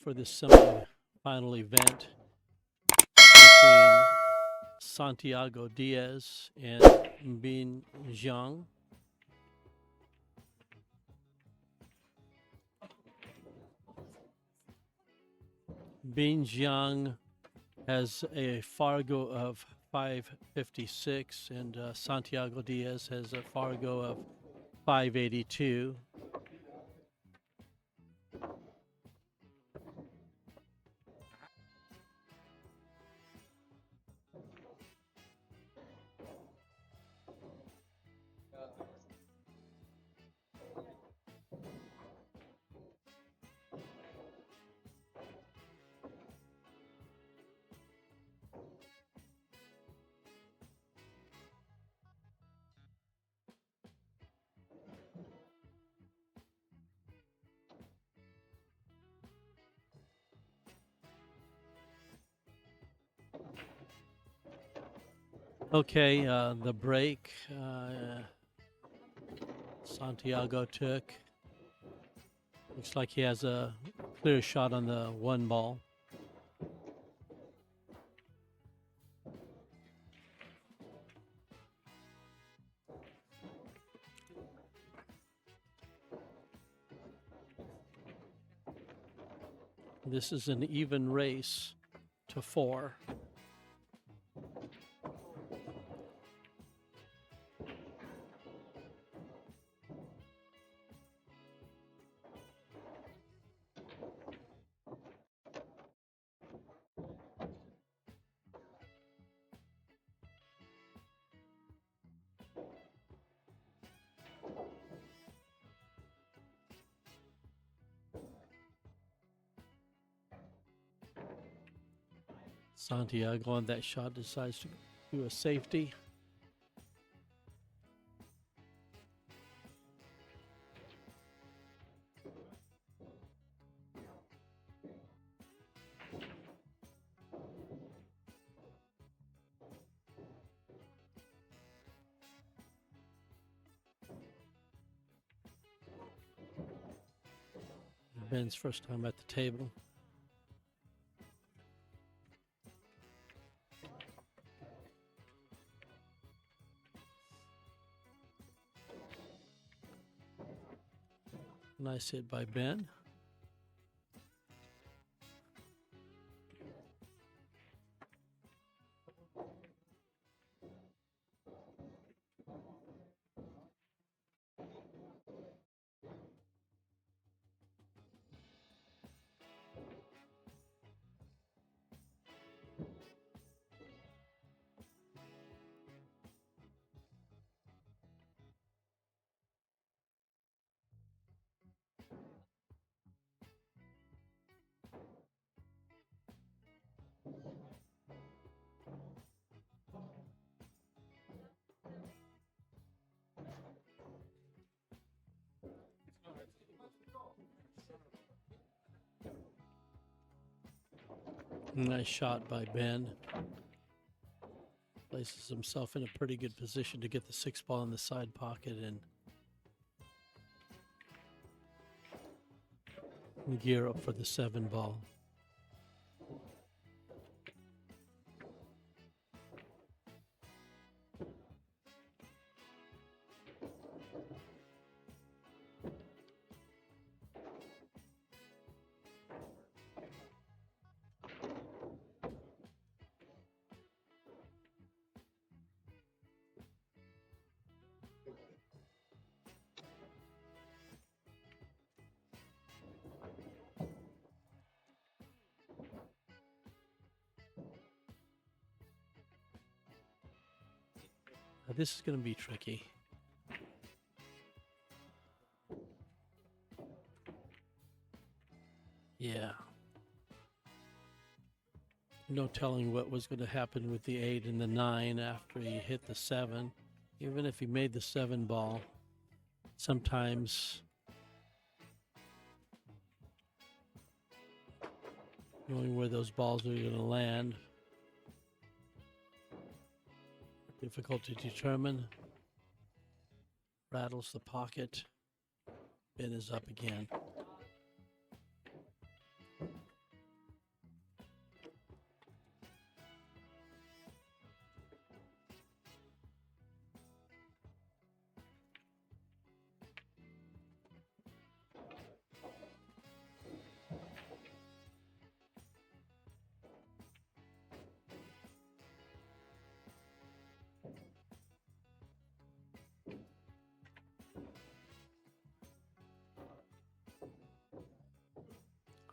for this semi-final event between Santiago Diaz and Jiang. Jiang has a Fargo of 556 and Santiago Diaz has a Fargo of 582. Okay, the break Santiago took. Looks like he has a clear shot on the one ball. This is an even race to 4. Santiago on that shot decides to do a safety. Ben's first time at the table. Nice hit by Ben. Nice shot by Ben. Places himself in a pretty good position to get the 6 ball in the side pocket and gear up for the 7 ball. This is going to be tricky. Yeah. No telling what was going to happen with the 8 and the 9 after he hit the 7. Even if he made the 7 ball, sometimes knowing where those balls are going to land, difficult to determine. Rattles the pocket. Ben is up again.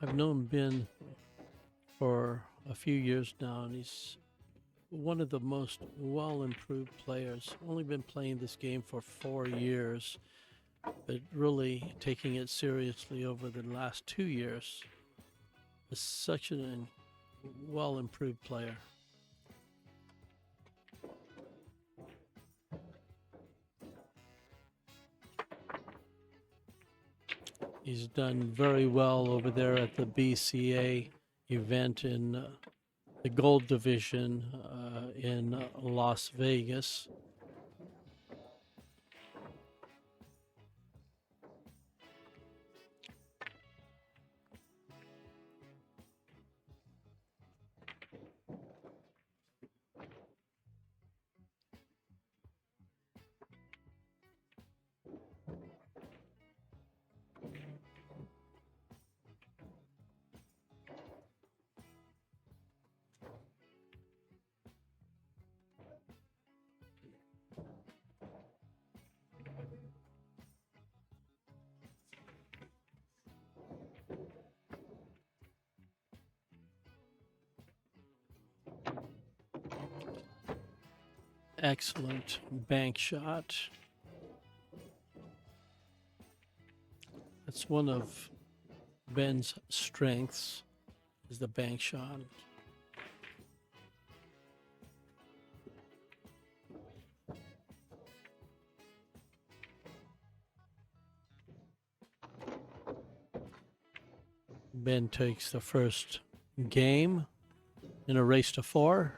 I've known Ben for a few years now, and he's one of the most well-improved players. Only been playing this game for 4 years, but really taking it seriously over the last 2 years. Is such a well-improved player. He's done very well over there at the BCA event in the gold division in Las Vegas. Excellent bank shot. That's one of Ben's strengths, is the bank shot. Ben takes the first game in a race to 4.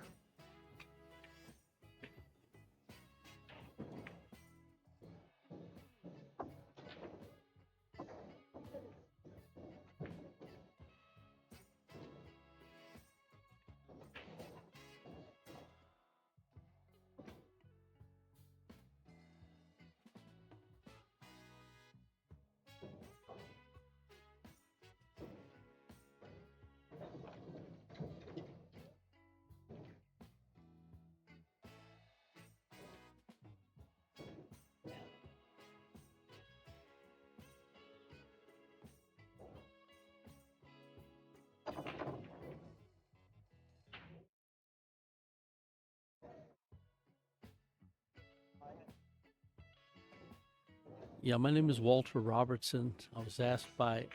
Yeah, my name is Walter Robertson. I was asked by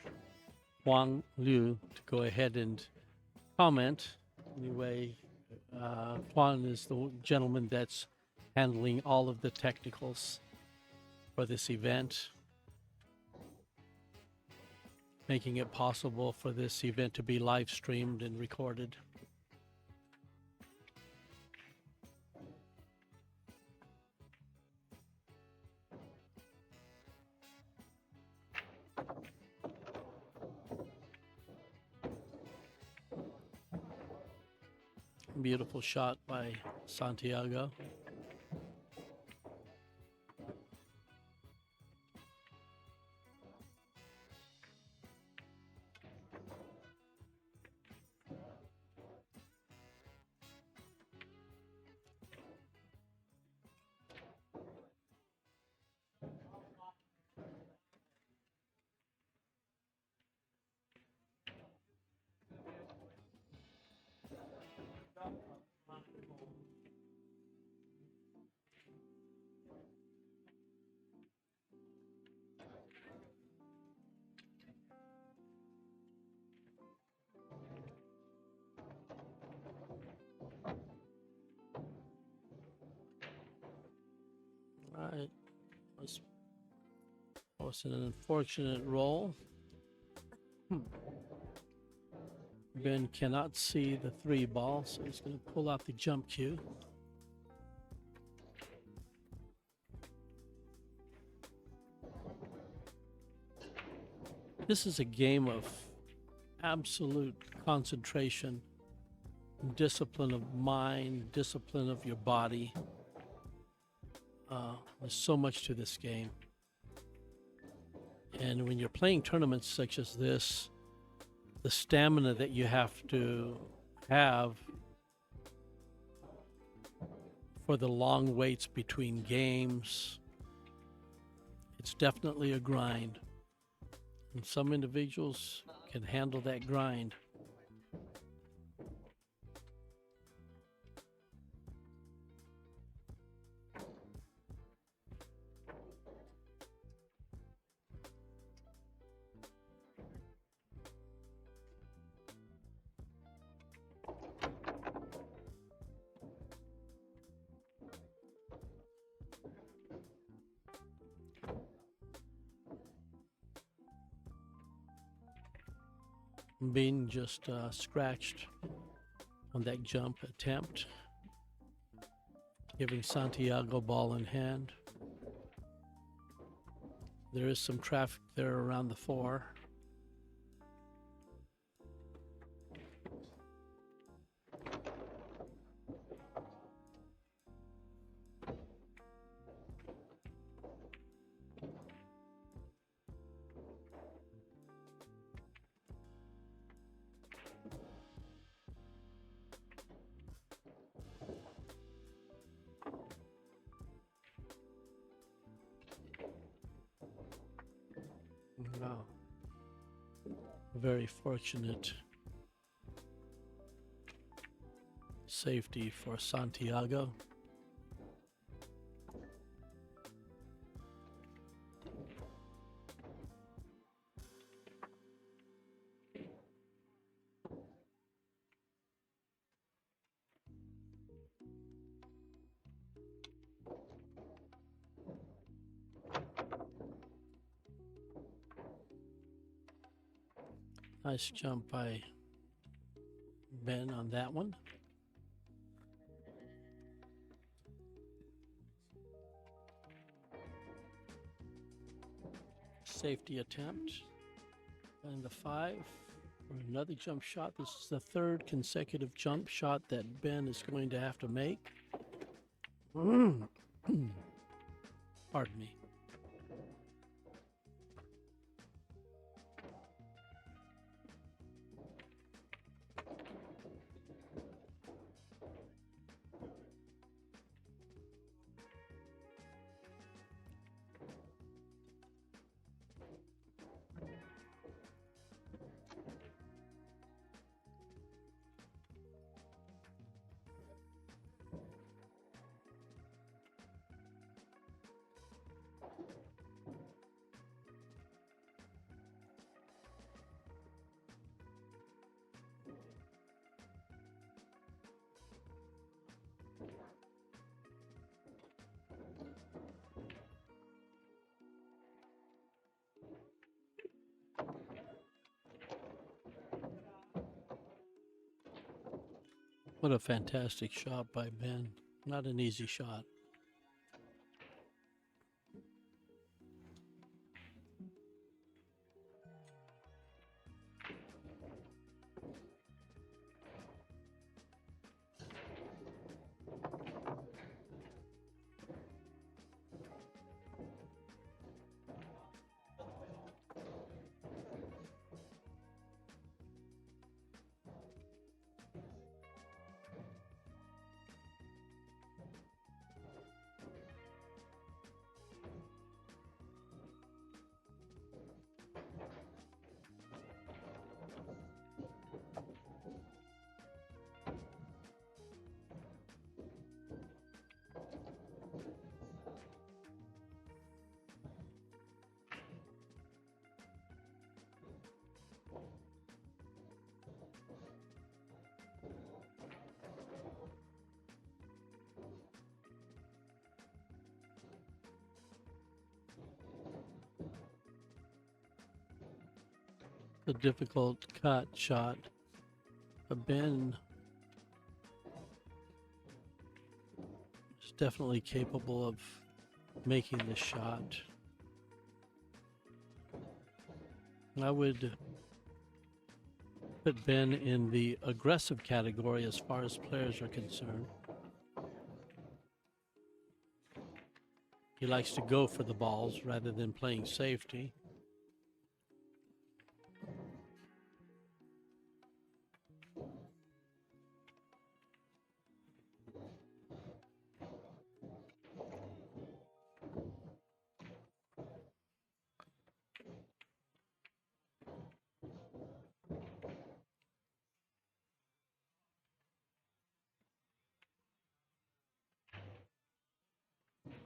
Huang Liu to go ahead and comment. Anyway, Huang is the gentleman that's handling all of the technicals for this event, making it possible for this event to be live streamed and recorded. Beautiful shot by Santiago. Right. That was an unfortunate roll. Ben cannot see the 3 ball, so he's going to pull out the jump cue. This is a game of absolute concentration, discipline of mind, discipline of your body. There's so much to this game. And when you're playing tournaments such as this, the stamina that you have to have for the long waits between games, it's definitely a grind. And some individuals can handle that grind. Being just scratched on that jump attempt, giving Santiago ball in hand. There is some traffic there around the 4. Wow. Very fortunate safety for Santiago. Nice jump by Ben on that one. Safety attempt. And the 5 for another jump shot. This is the 3rd consecutive jump shot that Ben is going to have to make. Pardon me. What a fantastic shot by Ben. Not an easy shot. A difficult cut shot. But Ben is definitely capable of making this shot. I would put Ben in the aggressive category as far as players are concerned. He likes to go for the balls rather than playing safety.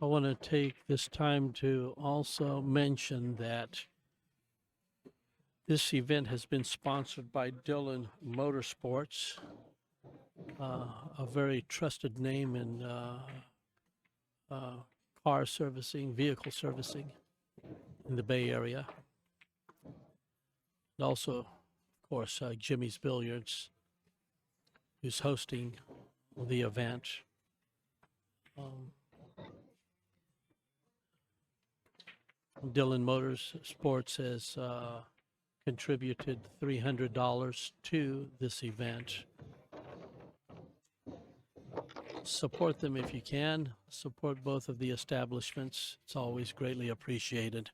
I want to take this time to also mention that this event has been sponsored by Dillon Motorsports, a very trusted name in car servicing, vehicle servicing in the Bay Area. And also, of course, Jimmy's Billiards, who's hosting the event. Dillon Motorsports has contributed $300 to this event. Support them if you can. Support both of the establishments. It's always greatly appreciated.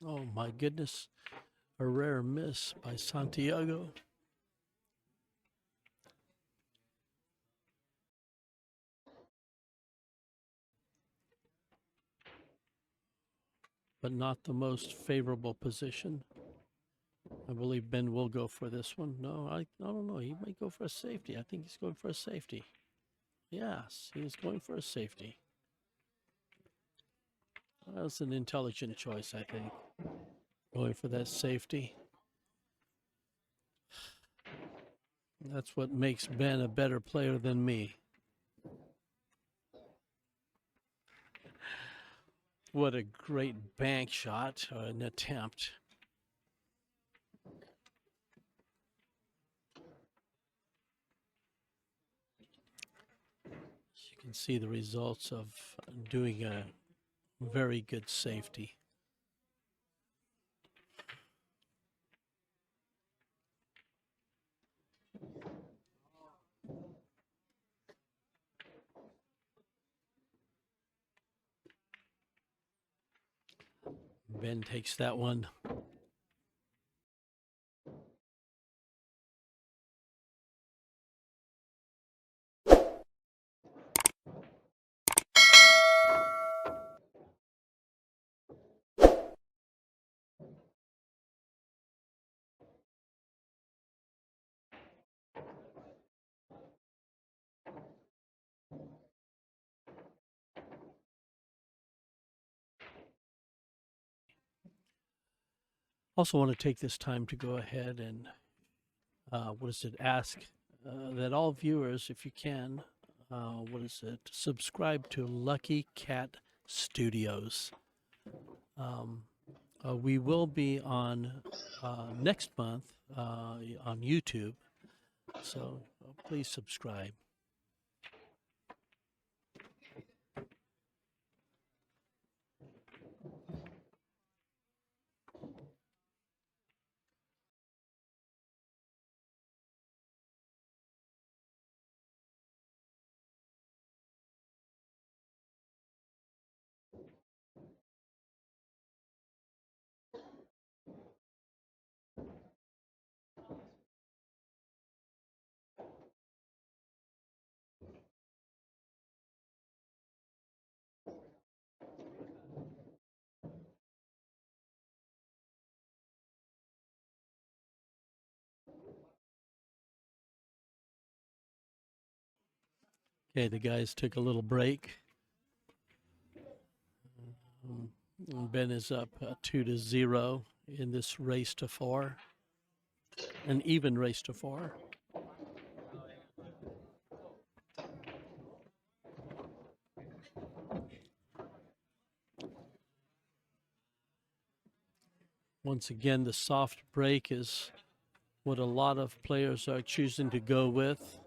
Oh my goodness, a rare miss by Santiago. But not the most favorable position. I believe Ben will go for this one. No, I don't know. He might go for a safety. I think he's going for a safety. Yes, he's going for a safety. That's an intelligent choice, I think. Going for that safety. That's what makes Ben a better player than me. What a great bank shot, or an attempt. You can see the results of doing a very good safety. Ben takes that one. Also want to take this time to go ahead and, ask that all viewers, if you can, subscribe to Lucky Cat Studios. We will be on next month on YouTube, so please subscribe. Okay, the guys took a little break. Ben is up 2-0 in this race to 4, an even race to 4. Once again, the soft break is what a lot of players are choosing to go with.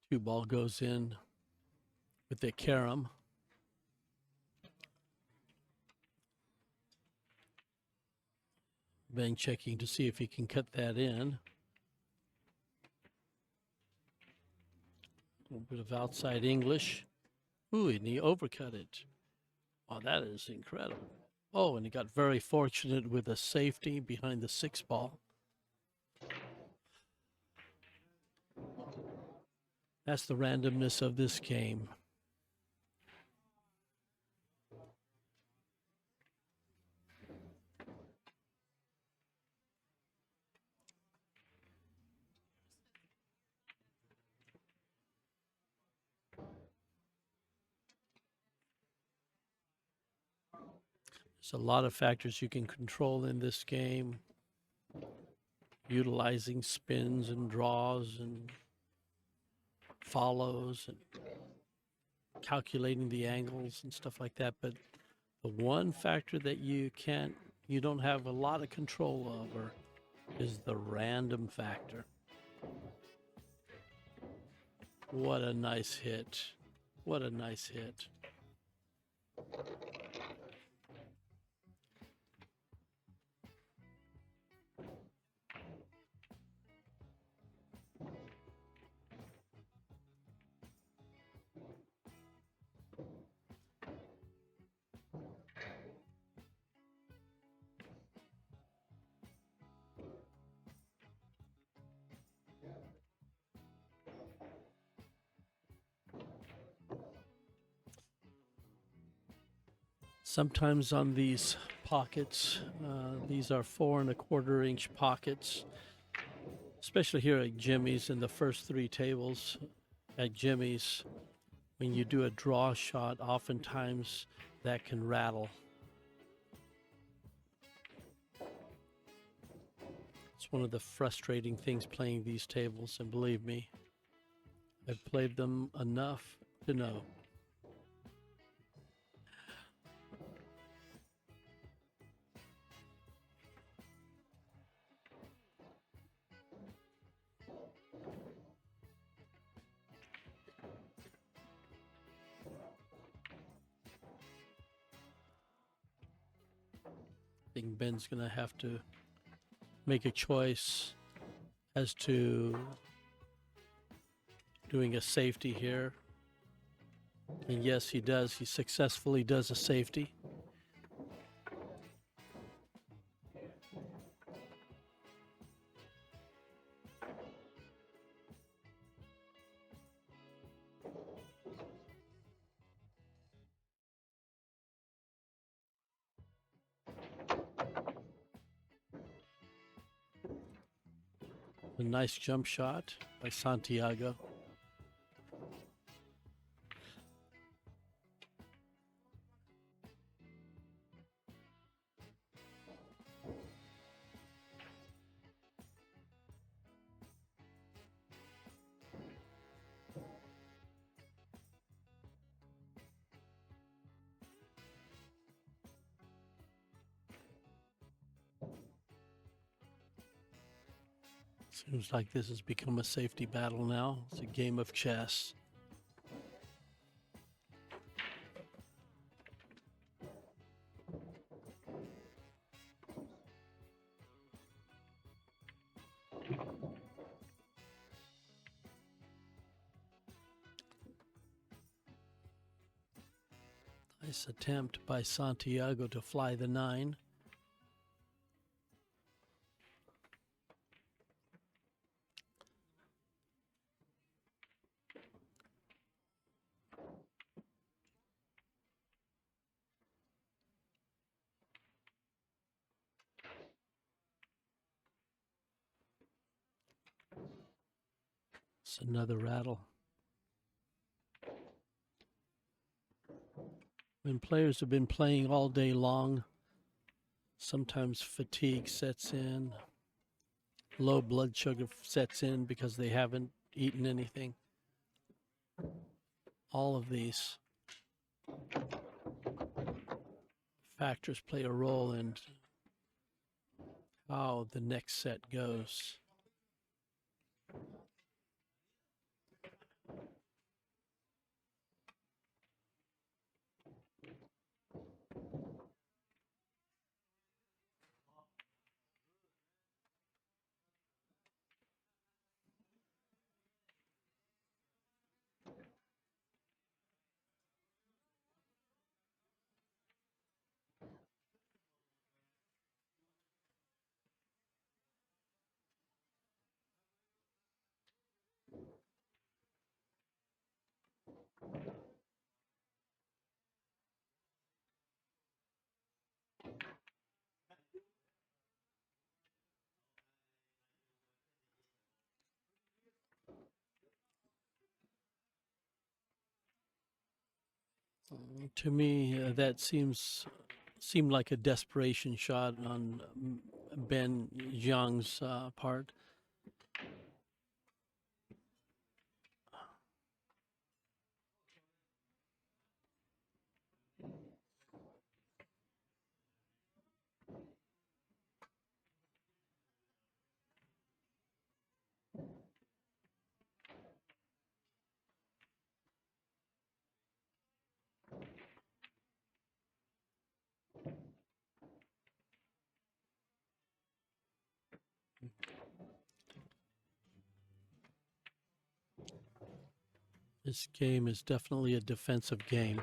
Two ball goes in with the carom. Ben checking to see if he can cut that in. A little bit of outside English. Ooh, and he overcut it. Oh, that is incredible. Oh, and he got very fortunate with a safety behind the 6 ball. That's the randomness of this game. There's a lot of factors you can control in this game, utilizing spins and draws and follows and calculating the angles and stuff like that. But the one factor that you don't have a lot of control over is the random factor. What a nice hit. What a nice hit. Sometimes on these pockets, these are 4 1/4 inch pockets, especially here at Jimmy's in the first 3 tables at Jimmy's. When you do a draw shot, oftentimes that can rattle. It's one of the frustrating things playing these tables, and believe me, I've played them enough to know. I think Ben's going to have to make a choice as to doing a safety here. And yes, he does. He successfully does a safety. A nice jump shot by Santiago. Seems like this has become a safety battle now. It's a game of chess. Nice attempt by Santiago to fly the 9. It's another rattle. When players have been playing all day long, sometimes fatigue sets in, low blood sugar sets in because they haven't eaten anything. All of these factors play a role in how the next set goes. To me, that seemed like a desperation shot on Ben Jiang's part. This game is definitely a defensive game.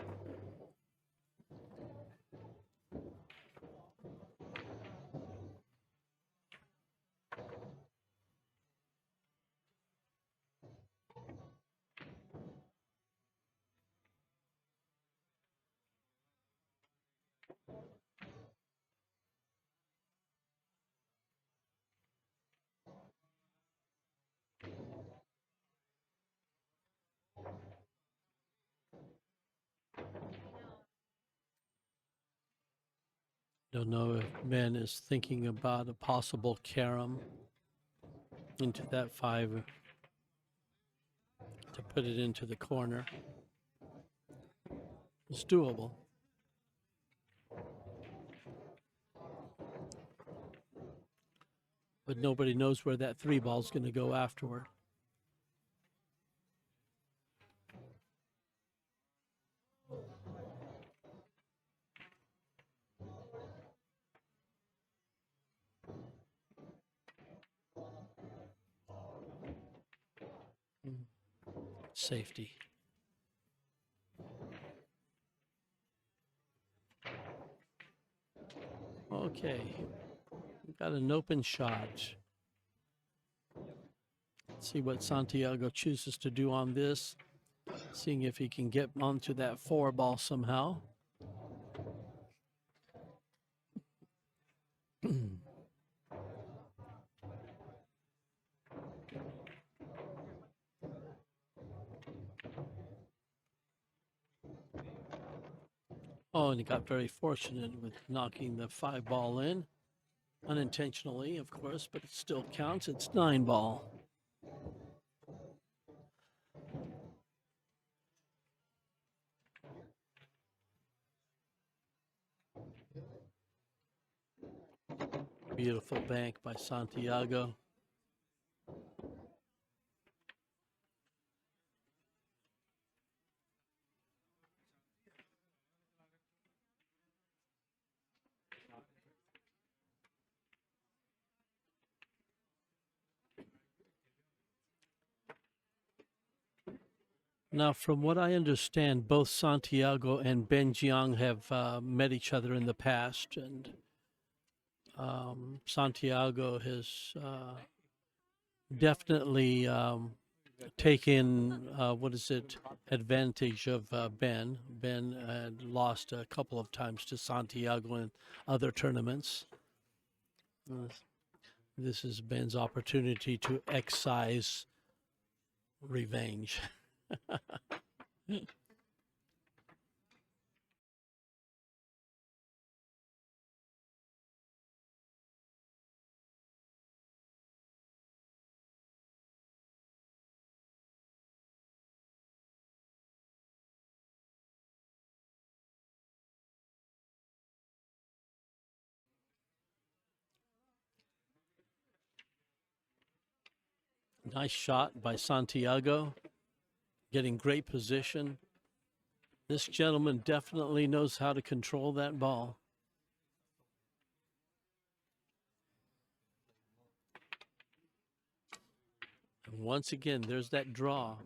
Don't know if Ben is thinking about a possible carom into that 5 to put it into the corner. It's doable. But nobody knows where that 3 ball is going to go afterward. Safety. Okay, we've got an open shot. Let's see what Santiago chooses to do on this. Seeing if he can get onto that 4 ball somehow. Oh, and he got very fortunate with knocking the 5 ball in. Unintentionally, of course, but it still counts. It's 9 ball. Beautiful bank by Santiago. Now, from what I understand, both Santiago and Ben Jiang have met each other in the past, and Santiago has definitely taken advantage of Ben. Ben had lost a couple of times to Santiago in other tournaments. This is Ben's opportunity to excise revenge. Nice shot by Santiago, getting great position. This gentleman definitely knows how to control that ball. And once again, there's that draw.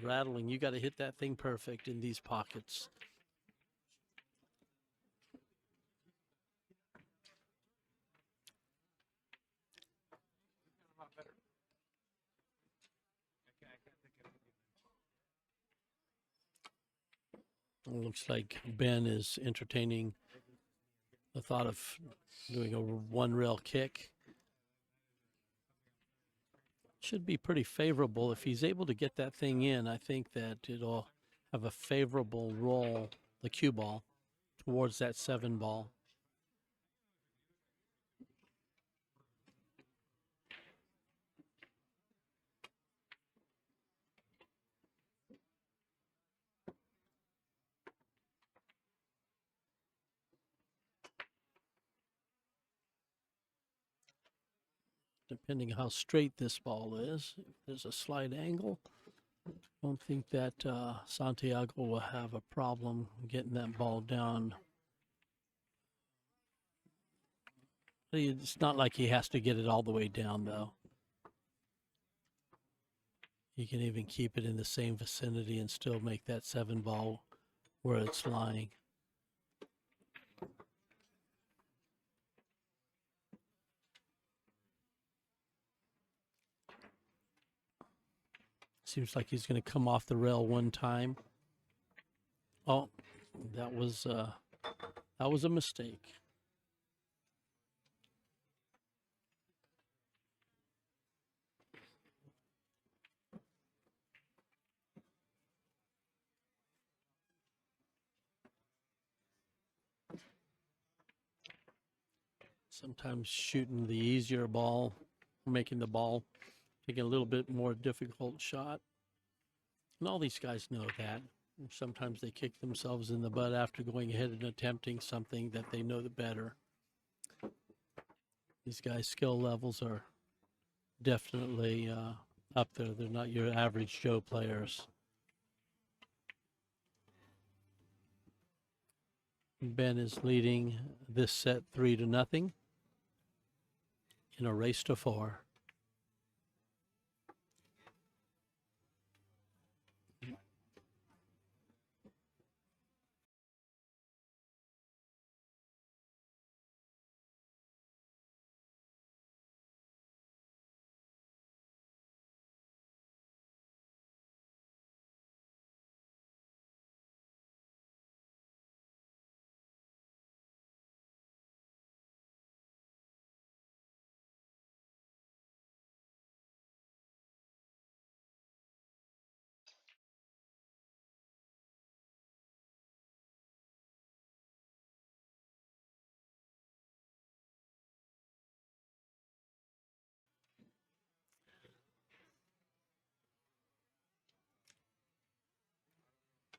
Rattling, you got to hit that thing perfect in these pockets. It looks like Ben is entertaining the thought of doing a 1-rail kick. Should be pretty favorable if he's able to get that thing in. I think that it'll have a favorable roll the cue ball, towards that 7 ball. Depending how straight this ball is, if there's a slight angle, I don't think that Santiago will have a problem getting that ball down. It's not like he has to get it all the way down, though. He can even keep it in the same vicinity and still make that 7 ball where it's lying. Seems like he's going to come off the rail one time. Oh, that was a mistake. Sometimes shooting the easier ball, making the ball taking a little bit more difficult shot. And all these guys know that. Sometimes they kick themselves in the butt after going ahead and attempting something that they know the better. These guys' skill levels are definitely up there. They're not your average Joe players. Ben is leading this set 3-0 in a race to 4.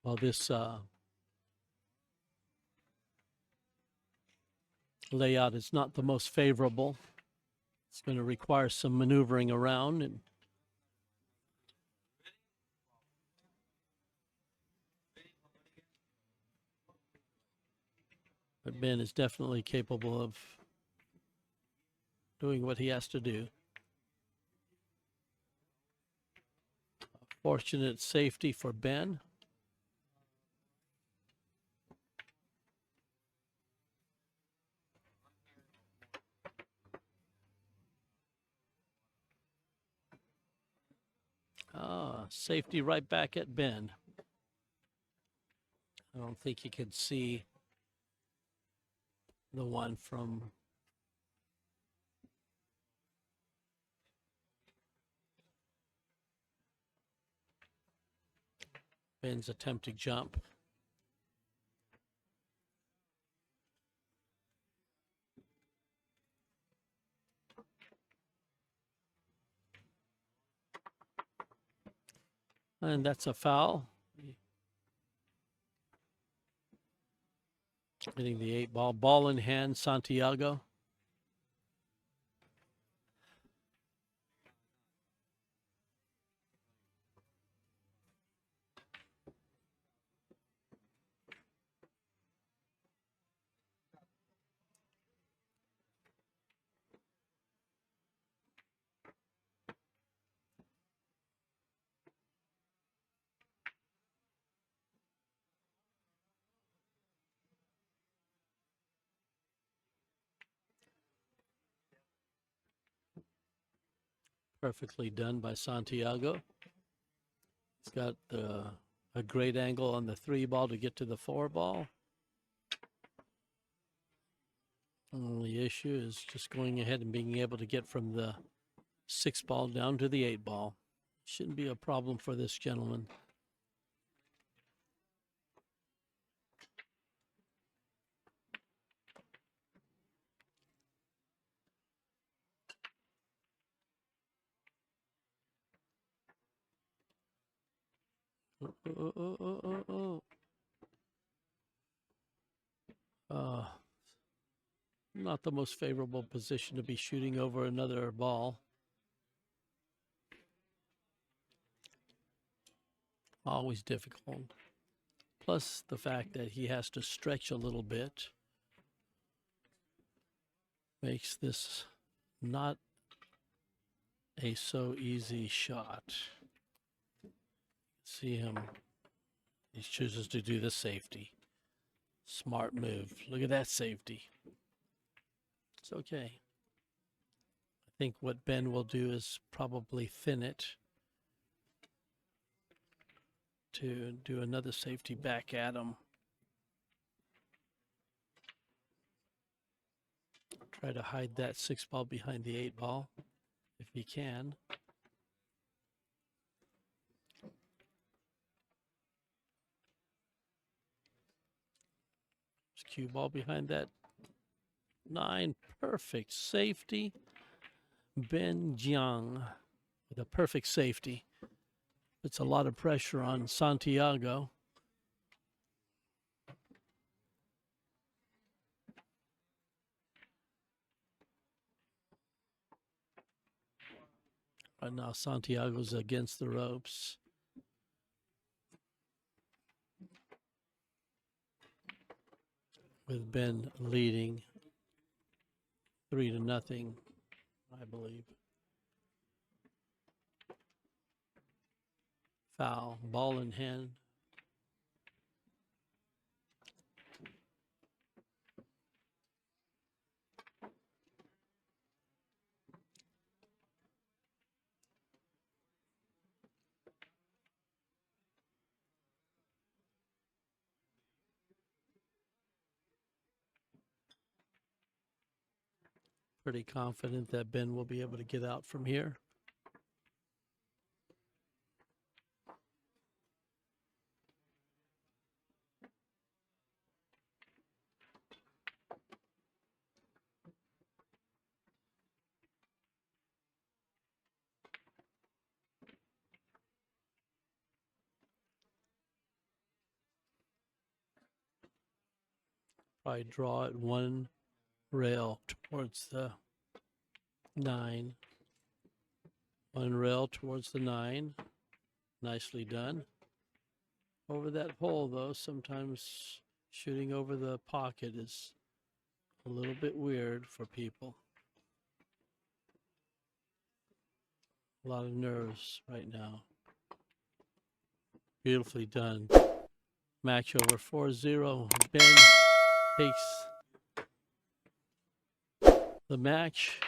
Well, this layout is not the most favorable. It's going to require some maneuvering around, and but Ben is definitely capable of doing what he has to do. Fortunate safety for Ben. Safety right back at Ben. I don't think you could see the one from Ben's attempting jump. And that's a foul. Hitting the 8 ball. Ball in hand, Santiago. Perfectly done by Santiago. He's got a great angle on the 3 ball to get to the 4 ball. Only issue is just going ahead and being able to get from the 6 ball down to the 8 ball. Shouldn't be a problem for this gentleman. Not the most favorable position to be shooting over another ball. Always difficult. Plus the fact that he has to stretch a little bit makes this not a so easy shot. See him. He chooses to do the safety. Smart move. Look at that safety. It's okay. I think what Ben will do is probably thin it to do another safety back at him. Try to hide that 6 ball behind the 8 ball if he can. Cue ball behind that 9. Perfect safety. Ben Jiang with a perfect safety. It's a lot of pressure on Santiago. Right now, Santiago's against the ropes. With Ben leading 3-0, I believe. Foul, ball in hand. Pretty confident that Ben will be able to get out from here. Probably draw it 1 rail towards the 9. 1 rail towards the 9. Nicely done. Over that hole, though, sometimes shooting over the pocket is a little bit weird for people. A lot of nerves right now. Beautifully done. Match over 4-0. Ben takes the match.